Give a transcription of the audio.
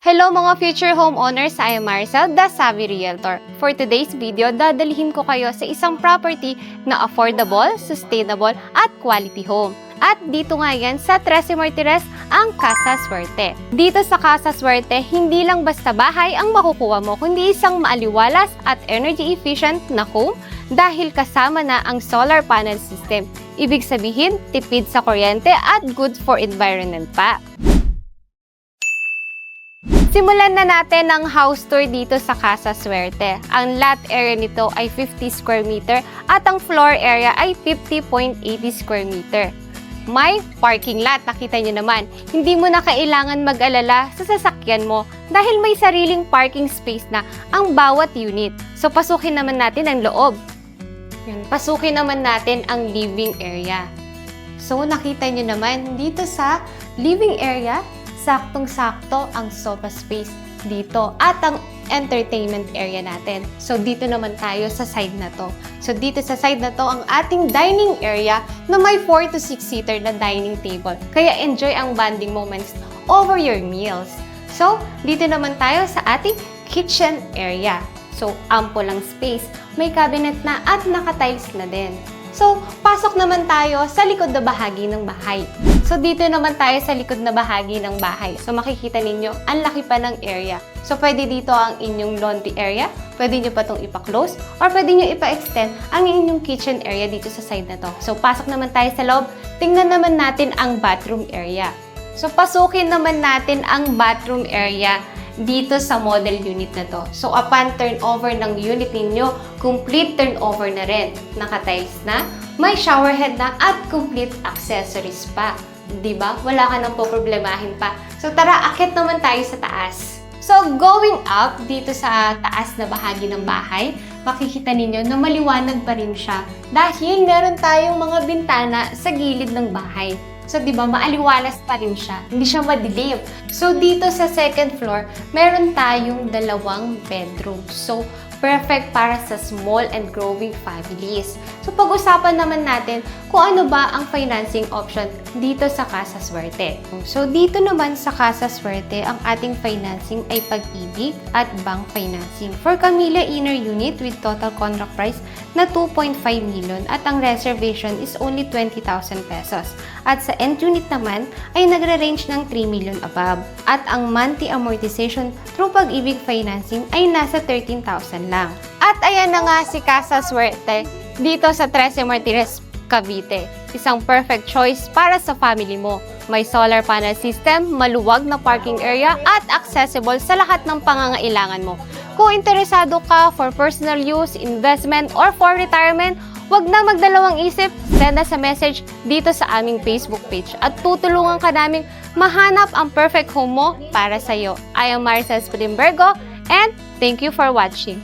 Hello mga future homeowners, I am Marcel, the Savvy Realtor. For today's video, dadalhin ko kayo sa isang property na affordable, sustainable, at quality home. At dito nga yan sa Trece Martires, ang Casa Suerte. Dito sa Casa Suerte, hindi lang basta bahay ang makukuha mo, kundi isang maaliwalas at energy efficient na home dahil kasama na ang solar panel system. Ibig sabihin, tipid sa kuryente at good for environment pa. Simulan na natin ang house tour dito sa Casa Suerte. Ang lot area nito ay 50 square meter at ang floor area ay 50.80 square meter. May parking lot, nakita nyo naman. Hindi mo na kailangan mag-alala sa sasakyan mo dahil may sariling parking space na ang bawat unit. So pasukin naman natin ang loob. Yan, pasukin naman natin ang living area. So nakita nyo naman dito sa living area, saktong-sakto ang sofa space dito at ang entertainment area natin. So, dito naman tayo sa side na to. So, dito sa side na to ang ating dining area na may 4 to 6 seater na dining table. Kaya enjoy ang bonding moments over your meals. So, dito naman tayo sa ating kitchen area. So, ample lang space. May cabinet na at naka-tiles na din. So, pasok naman tayo sa likod na bahagi ng bahay. So, dito naman tayo sa likod na bahagi ng bahay. So, makikita ninyo, ang laki pa ng area. So, pwede dito ang inyong laundry area, pwede nyo pa itong ipa-close, or pwede nyo ipa-extend ang inyong kitchen area dito sa side na to. So, pasok naman tayo sa loob. Tingnan naman natin ang bathroom area. So, pasukin naman natin ang bathroom area dito sa model unit na to. So, upon turnover ng unit ninyo, complete turnover na rin. Naka-tiles na, may shower head na, at complete accessories pa. Diba? Wala ka nang poproblemahin pa. So, tara, akit naman tayo sa taas. So, going up dito sa taas na bahagi ng bahay, makikita ninyo na maliwanag pa rin siya dahil meron tayong mga bintana sa gilid ng bahay. So, di ba, maaliwalas pa rin siya. Hindi siya madilim. So, dito sa second floor, meron tayong 2 bedroom. So, perfect para sa small and growing families. So, pag-usapan naman natin kung ano ba ang financing option dito sa Casa Suerte. So, dito naman sa Casa Suerte, ang ating financing ay Pag-ibig at bank financing. For Camilla Inner Unit with total contract price na 2.5 million at ang reservation is only 20,000 pesos. At sa end unit naman ay nagre-range ng 3 million above. At ang monthly amortization through Pag-ibig financing ay nasa 13,000 lang. At ayan na nga si Casa Suerte dito sa Trece Martires, Cavite. Isang perfect choice para sa family mo. May solar panel system, maluwag na parking area at accessible sa lahat ng pangangailangan mo. Kung interesado ka for personal use, investment, or for retirement, wag na magdalawang isip, send us a message dito sa aming Facebook page at tutulungan ka naming mahanap ang perfect home mo para sa'yo. I am Marcel Spilimbergo and thank you for watching.